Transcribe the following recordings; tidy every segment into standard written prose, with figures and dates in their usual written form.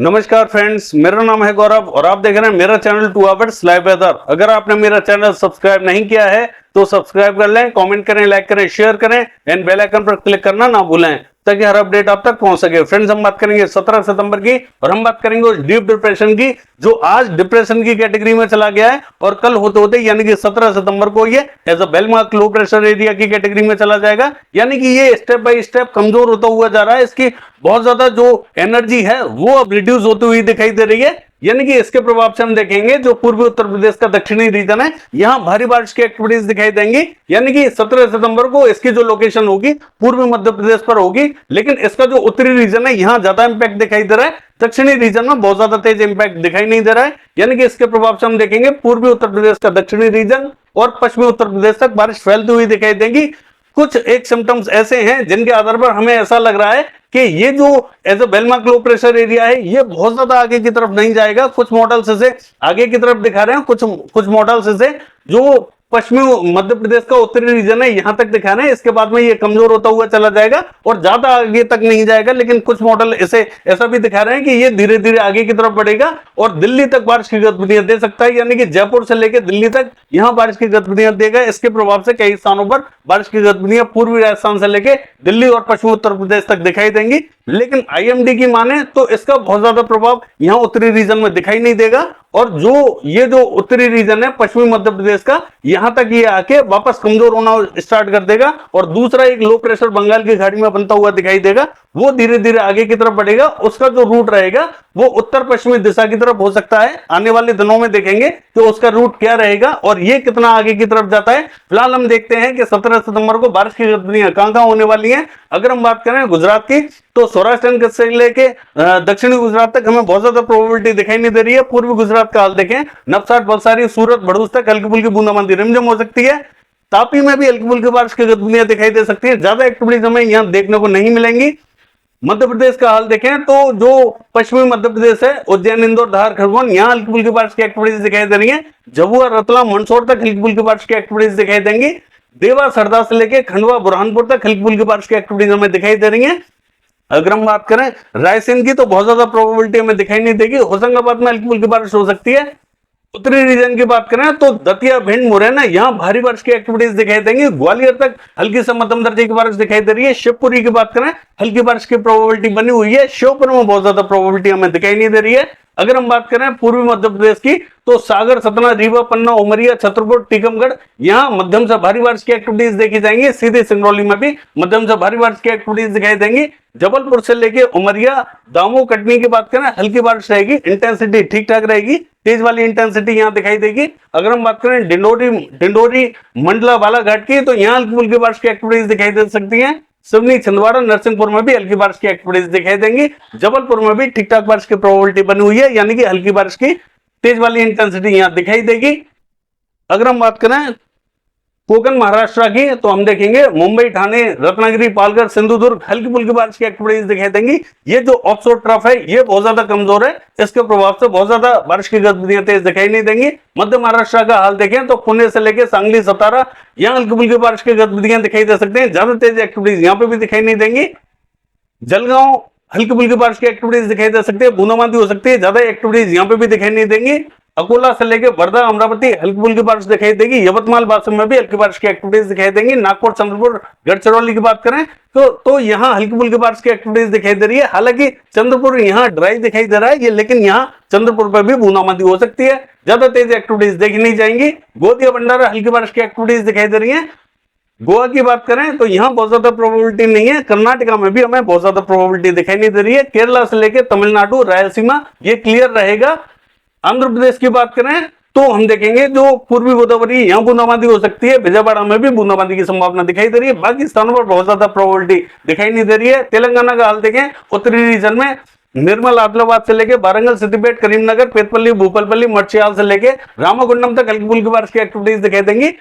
नमस्कार फ्रेंड्स, मेरा नाम है गौरव और आप देख रहे हैं मेरा चैनल 2 आवर्स लाइव वेदर। अगर आपने मेरा चैनल सब्सक्राइब नहीं किया है तो सब्सक्राइब कर लें, कमेंट करें, लाइक करें, शेयर करें एंड बेल आइकन पर क्लिक करना ना भूलें ताकि हर अपडेट आप तक पहुंच सके। फ्रेंड्स, हम बात करेंगे 17 सितंबर की और हम बात करेंगे उस डीप डिप्रेशन की जो आज डिप्रेशन की कैटेगरी में चला गया है और कल होते होते यानी कि 17 सितंबर को ये as a well marked low pressure area की कैटेगरी में चला जाएगा। यानी कि ये स्टेप बाय स्टेप कमजोर होता हुआ जा रहा है। इसकी बहुत ज्यादा जो एनर्जी है वो अब रिड्यूस होती हुई दिखाई दे रही है। यानी कि इसके प्रभाव से हम देखेंगे जो पूर्वी उत्तर प्रदेश का दक्षिणी रीजन है यहां भारी बारिश की एक्टिविटीज दिखाई देंगी। यानी कि 17 सितंबर को इसकी जो लोकेशन होगी पूर्वी मध्य प्रदेश पर होगी, लेकिन इसका जो उत्तरी रीजन है यहां ज्यादा इंपैक्ट दिखाई दे रहा है। दक्षिणी रीजन में बहुत ज्यादा तेज इंपैक्ट दिखाई नहीं दे रहा है। यानी कि इसके प्रभाव से हम देखेंगे पूर्वी उत्तर प्रदेश का दक्षिणी रीजन और पश्चिमी उत्तर प्रदेश तक बारिश फैलती हुई दिखाई देगी। कुछ एक सिम्टम्स ऐसे हैं जिनके आधार पर हमें ऐसा लग रहा है कि ये जो as a well marked low pressure area है ये बहुत ज्यादा आगे की तरफ नहीं जाएगा। कुछ मॉडल्स इसे आगे की तरफ दिखा रहे हैं, कुछ मॉडल्स इसे जो पश्चिमी मध्य प्रदेश का उत्तरी रीजन है यहां तक दिखा रहे हैं। इसके बाद में ये कमजोर होता हुआ चला जाएगा और ज्यादा आगे तक नहीं जाएगा। लेकिन कुछ मॉडल इसे ऐसा भी दिखा रहे हैं कि ये धीरे धीरे आगे की तरफ बढ़ेगा और दिल्ली तक बारिश की गतिविधियां दे सकता है। यानी कि जयपुर से लेकर दिल्ली तक यहां बारिश की गतिविधियां देगा। इसके प्रभाव से कई स्थानों पर बारिश की गतिविधियां पूर्वी राजस्थान से लेकर दिल्ली और पश्चिमी उत्तर प्रदेश तक दिखाई देंगी। लेकिन आईएमडी की माने तो इसका बहुत ज्यादा प्रभाव यहां उत्तरी रीजन में दिखाई नहीं देगा और ये जो उत्तरी रीजन है पश्चिमी मध्य प्रदेश का यहां तक ये आके वापस कमजोर होना स्टार्ट कर देगा और दूसरा एक लो प्रेशर बंगाल की खाड़ी में बनता हुआ दिखाई देगा। वो धीरे धीरे आगे की तरफ बढ़ेगा। उसका जो रूट रहेगा वो उत्तर पश्चिमी दिशा की तरफ हो सकता है। आने वाले दिनों में देखेंगे कि उसका रूट क्या रहेगा और ये कितना आगे की तरफ जाता है। फिलहाल हम देखते हैं कि 17 सितंबर को बारिश की गतिविधियां कहां होने वाली हैं। अगर हम बात करें गुजरात की तो सौराष्ट्र से लेके दक्षिणी गुजरात तक हमें बहुत ज्यादा प्रोबेबिलिटी दिखाई नहीं दे रही है। पूर्वी गुजरात का हाल देखें, नवसारी, वलसाड़ी, सूरत, भरूच तक हल्की फुल्की बूंदाबांदी रिमझिम हो सकती है। तापी में भी हल्की फुल्की बारिश की गतिविधियां दिखाई दे सकती है। ज्यादा एक्टिविटीज हमें यहां देखने को नहीं मिलेंगी। मध्य प्रदेश का हाल देखें तो जो पश्चिमी मध्य प्रदेश है उज्जैन, इंदौर, धार, खरगोन यहां हल्की फुल्की बारिश की एक्टिविटीज दिखाई दे रही है। झाबुआ, रतलाम, मंदसौर तक हल्की फुल्की बारिश की एक्टिविटीज दिखाई देंगी। देवास, हरदा से लेकर खंडवा, बुरहानपुर तक हल्की फुल्की बारिश की एक्टिविटीज हमें दिखाई दे रही है। अगर हम बात करें रायसेन की तो बहुत ज्यादा प्रोबेबिलिटी हमें दिखाई नहीं देगी। होशंगाबाद में हल्की फुल्की बारिश हो सकती है। उत्तरी रीजन की बात करें तो दतिया, भिंड, मुरैना यहां भारी बारिश की एक्टिविटीज दिखाई देंगी। ग्वालियर तक हल्की से मध्यम दर्जे की बारिश दिखाई दे रही है। शिवपुरी की बात करें हल्की बारिश की प्रोबेबिलिटी बनी हुई है। श्योपुर में बहुत ज्यादा प्रोबेबिलिटी हमें दिखाई नहीं दे रही है। अगर हम बात करें पूर्वी मध्य प्रदेश की तो सागर, सतना, रीवा, पन्ना, उमरिया, छतरपुर, टीकमगढ़ यहां मध्यम से भारी बारिश की एक्टिविटीज देखी जाएंगी। सीधे सिंगरौली में भी मध्यम से भारी बारिश की एक्टिविटीज दिखाई देंगी। जबलपुर से लेके उमरिया, दामोह, कटनी की बात करें हल्की बारिश रहेगी। इंटेंसिटी ठीक ठाक रहेगी, तेज वाली इंटेंसिटी यहां दिखाई देगी। अगर हम बात करें डिंडोरी, मंडला, बालाघाट की तो यहां हल्की फुल्की बारिश की एक्टिविटीज दिखाई दे सकती हैं। सिवनी, छिंदवाड़ा, नरसिंहपुर में भी हल्की बारिश की एक्टिविटीज दिखाई देंगी। जबलपुर में भी ठीक ठाक बारिश की प्रोबेबिलिटी बनी हुई है। यानी कि हल्की बारिश की तेज वाली इंटेंसिटी यहां दिखाई देगी। अगर हम बात करें कोकण महाराष्ट्र की तो हम देखेंगे मुंबई, ठाणे, रत्नागिरी, पालघर, सिंधुदुर्ग हल्की फुल्की बारिश की एक्टिविटीज दिखाई देंगी। ये जो ऑफशोर ट्रफ है ये बहुत ज्यादा कमजोर है। इसके प्रभाव से बहुत ज्यादा बारिश की गतिविधियां तेज दिखाई नहीं देंगी। मध्य महाराष्ट्र का हाल देखें तो पुणे से लेकर सांगली, सतारा यहां हल्की फुल्की बारिश की गतिविधियां दिखाई दे सकते हैं। ज्यादा तेज एक्टिविटीज यहां पे भी दिखाई नहीं देंगी। जलगांव हल्की फुल्की बारिश की एक्टिविटीज दिखाई दे सकती है। बूंदाबांदी हो सकती है। ज्यादा एक्टिविटीज यहां पे भी दिखाई नहीं देंगी। अकोला से लेकर वर्धा, अमरावती हल्की फुल्की बारिश दिखाई देगी। यवतमाल, बासम में भी हल्की बारिश की एक्टिविटीज दिखाई देंगी। नागपुर, चंद्रपुर, गढ़चिरौली की बात करें तो यहाँ हल्की फुल्की बारिश की एक्टिविटीज दिखाई दे रही है। हालांकि चंद्रपुर यहाँ ड्राई दिखाई दे रहा है ये, लेकिन यहाँ चंद्रपुर पर भी बूंदाबांदी हो सकती है। ज्यादा तेज एक्टिविटीज देखी नहीं जाएंगी। गोदिया, भंडारा हल्की बारिश की एक्टिविटीज दिखाई दे रही है। गोवा की बात करें तो यहां बहुत ज्यादा प्रोबेबिलिटी नहीं है। कर्नाटका में भी हमें बहुत ज्यादा प्रोबेबिलिटी दिखाई नहीं दे रही है। केरला से लेकर तमिलनाडु, रायलसीमा ये क्लियर रहेगा। आंध्र प्रदेश की बात करें तो हम देखेंगे जो पूर्वी गोदावरी यहां बूंदाबांदी हो सकती है। विजयवाड़ा में भी बूंदाबांदी की संभावना दिखाई दे रही है। बाकी स्थानों पर बहुत ज्यादा प्रोबेबिलिटी दिखाई नहीं दे रही है। तेलंगाना का हाल देखें उत्तरी रीजन में निर्मल, आदिलाबाद से लेके वारंगल, सिद्दीपेट, करीमनगर, पेटपल्ली, भूपालपल्ली, मच्छियाल से लेके रामागुंडम तक हल्की फुल्की बारिश की एक्टिविटीज दिखाई देंगी।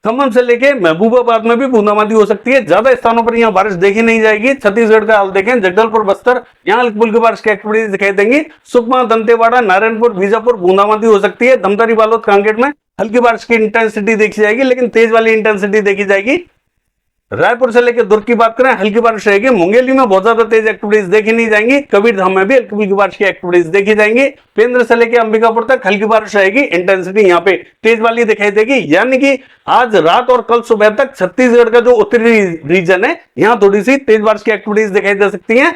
खम्मम से लेके महबूबाबाद में भी बूंदाबांदी हो सकती है। ज्यादा स्थानों पर यहां बारिश देखी नहीं जाएगी। छत्तीसगढ़ का हाल देखें जगदलपुर, बस्तर यहां हल्की फुल्की बारिश की एक्टिविटीज दिखाई देंगी। सुकमा, दंतेवाड़ा, नारायणपुर, बीजापुर बूंदाबांदी हो सकती है। धमतरी, बालोद, कांकेर में हल्की बारिश की इंटेंसिटी देखी जाएगी, लेकिन तेज वाली इंटेंसिटी देखी जाएगी। रायपुर से लेकर दुर्ग की बात करें हल्की बारिश रहेगी। मुंगेली में बहुत ज्यादा तेज एक्टिविटीज देखी नहीं जाएंगी। कबीरधाम में भी हल्की फुल्की बारिश की एक्टिविटीज देखी जाएंगी। पेंद्र से लेकर अंबिकापुर तक हल्की बारिश रहेगी। इंटेंसिटी यहाँ पे तेज वाली दिखाई देगी, यानी कि आज रात और कल सुबह तक छत्तीसगढ़ का जो उत्तरी रीजन है यहाँ थोड़ी सी तेज बारिश की एक्टिविटीज दिखाई दे सकती है।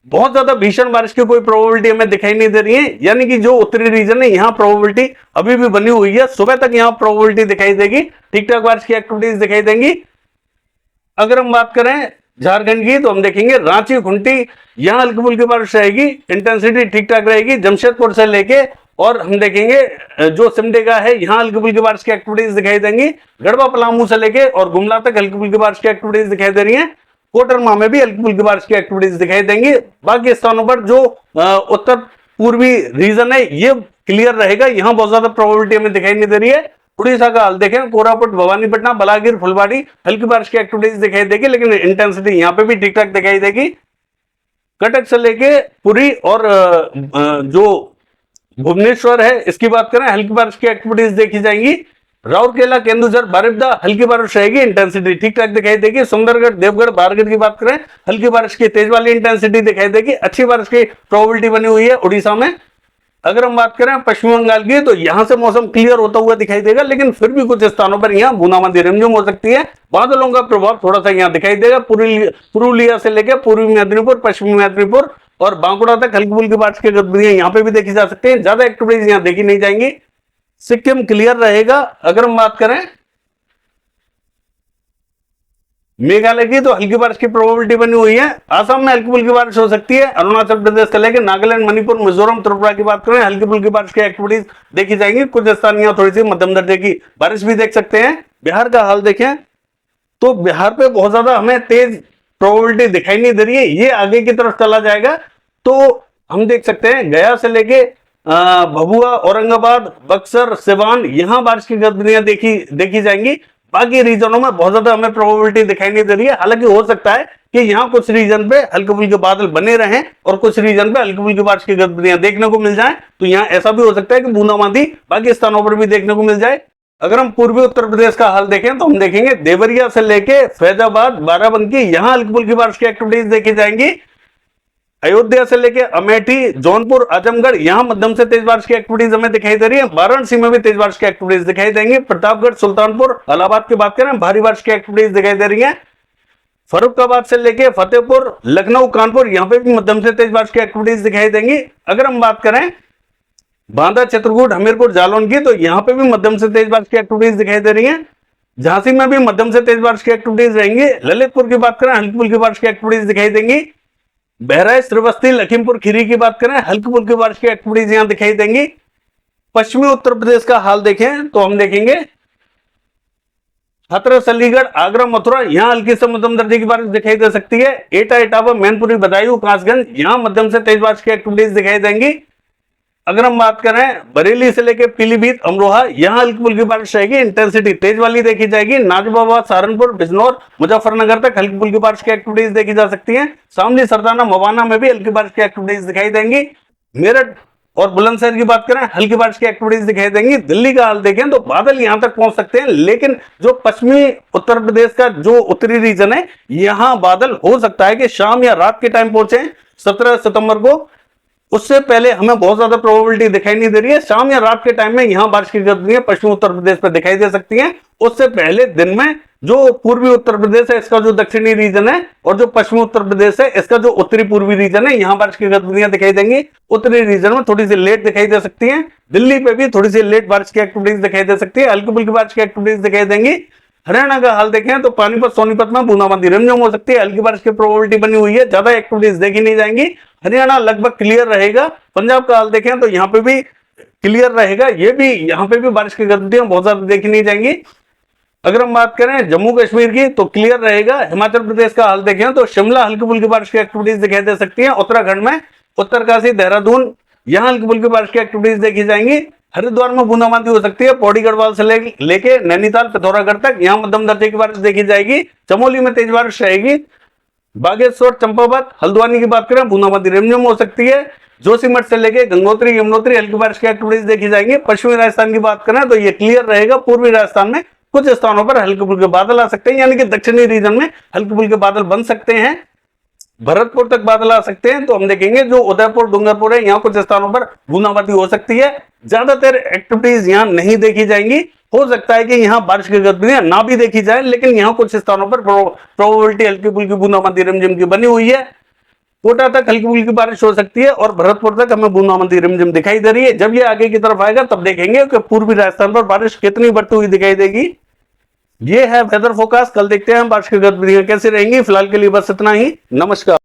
बहुत ज्यादा भीषण बारिश की कोई प्रोबेबिलिटी हमें दिखाई नहीं दे रही है, यानी कि जो उत्तरी रीजन है यहाँ प्रोबेबिलिटी अभी भी बनी हुई है। सुबह तक यहाँ प्रोबेबिलिटी दिखाई देगी, ठीक ठाक बारिश की एक्टिविटीज दिखाई देंगी। अगर हम बात करें झारखंड की तो हम देखेंगे रांची खुंटी यहाँ हल्की फुल्की बारिश रहेगी। इंटेंसिटी ठीक ठाक रहेगी। जमशेदपुर से लेके और हम देखेंगे जो सिमडेगा है यहाँ हल्की फुल्की बारिश की एक्टिविटीज दिखाई देंगी। गढ़वा पलामू से लेके और गुमला तक हल्की फुल्की बारिश की एक्टिविटीज दिखाई दे रही है। कोडरमा में भी हल्की फुल्की बारिश की एक्टिविटीज दिखाई देंगी। बाकी स्थानों पर जो उत्तर पूर्वी रीजन है ये क्लियर रहेगा, यहाँ बहुत ज्यादा प्रोबेबिलिटी हमें दिखाई नहीं दे रही है। उड़ीसा का हाल देखें, कोरापुट, भवानीपटना, बलागीर, फुलबाड़ी हल्की बारिश की एक्टिविटीज दिखाई देगी, लेकिन इंटेंसिटी यहाँ पे भी ठीक ठाक दिखाई देगी। कटक से लेके पुरी और जो भुवनेश्वर है इसकी बात करें हल्की बारिश की एक्टिविटीज देखी जाएंगी। राउरकेला, केंदुझर, बारिपदा हल्की बारिश रहेगी। इंटेंसिटी ठीक ठाक दिखाई देगी। सुंदरगढ़, देवगढ़, बारगढ़ की बात करें हल्की बारिश की तेज वाली इंटेंसिटी दिखाई देगी। अच्छी बारिश की प्रोबेबिलिटी बनी हुई है उड़ीसा में। अगर हम बात करें पश्चिम बंगाल की तो यहां से मौसम क्लियर होता हुआ दिखाई देगा, लेकिन फिर भी कुछ स्थानों पर यहाँ बूंदाबांदी रिमझिम हो सकती है। बादलों का प्रभाव थोड़ा सा यहाँ दिखाई देगा। पुरुलिया से लेकर पूर्वी मेदिनीपुर, पश्चिमी मेदिनीपुर और बांकुड़ा तक हल्की फुल्की बारिश की गतिविधियां यहाँ पे भी देखी जा सकती है। ज्यादा एक्टिविटीज यहाँ देखी नहीं जाएंगी। सिक्किम क्लियर रहेगा। अगर हम बात करें मेघालय की तो हल्की बारिश की प्रोबेबिलिटी बनी हुई है। आसाम में हल्की फुल्की बारिश हो सकती है। अरुणाचल प्रदेश से लेकर नागालैंड, मणिपुर, मिजोरम, त्रिपुरा की बात करें हल्की फुल्की बारिश की एक्टिविटीज देखी जाएंगी। कुछ स्थान यहाँ थोड़ी सी मध्यम दर्जे की बारिश भी देख सकते हैं। बिहार का हाल देखें तो बिहार पे बहुत ज्यादा हमें तेज प्रोबेबिलिटी दिखाई नहीं दे रही है। ये आगे की तरफ चला जाएगा तो हम देख सकते हैं गया से लेके भभुआ, औरंगाबाद, बक्सर, सिवान यहाँ बारिश की गतिविधियां देखी जाएंगी। बाकी रीजनों में बहुत ज्यादा हमें प्रोबेबिलिटी दिखाई नहीं दे रही है। हालांकि हो सकता है कि यहाँ कुछ रीजन पे हल्के फुल्के बादल बने रहें और कुछ रीजन पे हल्की फुल्की बारिश की गतिविधियां देखने को मिल जाए, तो यहाँ ऐसा भी हो सकता है कि बूंदाबांदी बाकी स्थानों पर भी देखने को मिल जाए। अगर हम पूर्वी उत्तर प्रदेश का हाल देखें तो हम देखेंगे देवरिया से लेके फैजाबाद, बाराबंकी यहाँ हल्की फुल्की बारिश की एक्टिविटीज देखी जाएंगी। अयोध्या से लेके अमेठी, जौनपुर, आजमगढ़ यहाँ मध्यम से तेज बारिश की एक्टिविटीज हमें दिखाई दे रही है। वाराणसी में भी तेज बारिश की एक्टिविटीज दिखाई देंगी। प्रतापगढ़, सुल्तानपुर, इलाहाबाद की बात करें भारी बारिश की एक्टिविटीज दिखाई दे रही है। फर्रुखाबाद से लेके फतेहपुर, लखनऊ, कानपुर यहाँ पे भी मध्यम से तेज बारिश की एक्टिविटीज दिखाई देंगी। अगर हम बात करें बांदा, चित्रकूट, हमीरपुर, जालौन की तो यहाँ पे भी मध्यम से तेज बारिश की एक्टिविटीज दिखाई दे रही है। झांसी में भी मध्यम से तेज बारिश की एक्टिविटीज रहेंगी। ललितपुर की बात करें हल्की फुल्की बारिश की एक्टिविटीज दिखाई देंगी। बहराइच, श्रीवस्ती, लखीमपुर खीरी की बात करें हल्की फुल्की बारिश की एक्टिविटीज यहां दिखाई देंगी। पश्चिमी उत्तर प्रदेश का हाल देखें तो हम देखेंगे हाथरस, अलीगढ़, आगरा, मथुरा यहाँ हल्की से मध्यम दर्जे की बारिश दिखाई दे सकती है। एटा, इटावा, मैनपुरी, बदायूं, कासगंज यहाँ मध्यम से तेज बारिश की एक्टिविटीज दिखाई देंगी। अगर हम बात करें बरेली से लेकर पीलीभीत, अमरोहा यहाँ हल्की फुल्की बारिश रहेगी। इंटेंसिटी तेज वाली देखी जाएगी। नाजिबाबाद, सहारनपुर, बिजनौर, मुजफ्फरनगर तक हल्की फुल्की बारिश की एक्टिविटीज देखी जा सकती हैं। शामली, सरदाना, मवाना में भी हल्की बारिश की एक्टिविटीज दिखाई देंगी। मेरठ और बुलंदशहर की बात करें हल्की बारिश की एक्टिविटीज दिखाई देंगी। दिल्ली का हाल देखें तो बादल यहां तक पहुंच सकते हैं, लेकिन जो पश्चिमी उत्तर प्रदेश का जो उत्तरी रीजन है यहां बादल हो सकता है कि शाम या रात के टाइम पहुंचे 17 सितंबर को। उससे पहले हमें बहुत ज्यादा प्रोबेबिलिटी दिखाई नहीं दे रही है। शाम या रात के टाइम में यहां बारिश की गतिविधियां पश्चिमी उत्तर प्रदेश पर दिखाई दे सकती हैं। उससे पहले दिन में जो पूर्वी उत्तर प्रदेश है इसका जो दक्षिणी रीजन है और जो पश्चिमी उत्तर प्रदेश है इसका जो उत्तरी पूर्वी रीजन है यहां बारिश की गतिविधियां दिखाई देंगी। उत्तरी रीजन में थोड़ी सी लेट दिखाई दे सकती है। दिल्ली पे भी थोड़ी सी लेट बारिश की एक्टिविटीज दिखाई दे सकती है। हल्की फुल्की बारिश की एक्टिविटीज दिखाई देंगी। हरियाणा का हाल देखें तो पानीपत, सोनीपत में बूंदाबांदी रिमझिम हो सकती है। हल्की बारिश की प्रोबेबिलिटी बनी हुई है। ज्यादा एक्टिविटीज देखी नहीं जाएंगी। हरियाणा लगभग क्लियर रहेगा। पंजाब का हाल देखें तो यहाँ पे भी क्लियर रहेगा। ये भी यहाँ पे भी बारिश की गतिविधियां बहुत ज्यादा देखी नहीं जाएंगी। अगर हम बात करें जम्मू कश्मीर की तो क्लियर रहेगा। हिमाचल प्रदेश का हाल देखें तो शिमला हल्की फुल्की बारिश की एक्टिविटीज दिखाई दे सकती है। उत्तराखंड में उत्तरकाशी, देहरादून यहाँ हल्की फुल्की बारिश की एक्टिविटीज देखी जाएंगी। हरिद्वार में बूंदाबांदी हो सकती है। पौड़ी गढ़वाल से लेके नैनीताल, पिथौरागढ़ तक यहाँ मध्यम दर्जे की बारिश देखी जाएगी। चमोली में तेज बारिश रहेगी। बागेश्वर, चंपावत, हल्द्वानी की बात करें बूंदाबांदी रिमझिम हो सकती है। जोशीमठ से लेके गंगोत्री, यमुनोत्री हल्की बारिश की एक्टिविटीज देखी जाएंगी। पश्चिमी राजस्थान की बात करें तो ये क्लियर रहेगा। पूर्वी राजस्थान में कुछ स्थानों पर हल्के फुल्के बादल आ सकते हैं, यानी कि दक्षिणी रीजन में हल्के फुल्के बादल बन सकते हैं। भरतपुर तक बादल आ सकते हैं। तो हम देखेंगे जो उदयपुर डूंगरपुर है, यहाँ कुछ स्थानों पर बूंदाबांदी हो सकती है। ज्यादातर एक्टिविटीज यहाँ नहीं देखी जाएंगी। हो सकता है कि यहाँ बारिश की गतिविधियां ना भी देखी जाए, लेकिन यहाँ कुछ स्थानों पर प्रोबेबिलिटी हल्की फुल्की बूंदाबांदी रिमझिम की बनी हुई है। कोटा तक हल्की फुल्की बारिश हो सकती है और भरतपुर तक हमें बूंदाबांदी रिमझिम दिखाई दे रही है। जब ये आगे की तरफ आएगा तब देखेंगे कि पूर्वी राजस्थान पर बारिश कितनी बढ़ती हुई दिखाई देगी। ये है वेदर फोरकास्ट। कल देखते हैं बारिश की गतिविधियां कैसी रहेंगी। फिलहाल के लिए बस इतना ही। नमस्कार।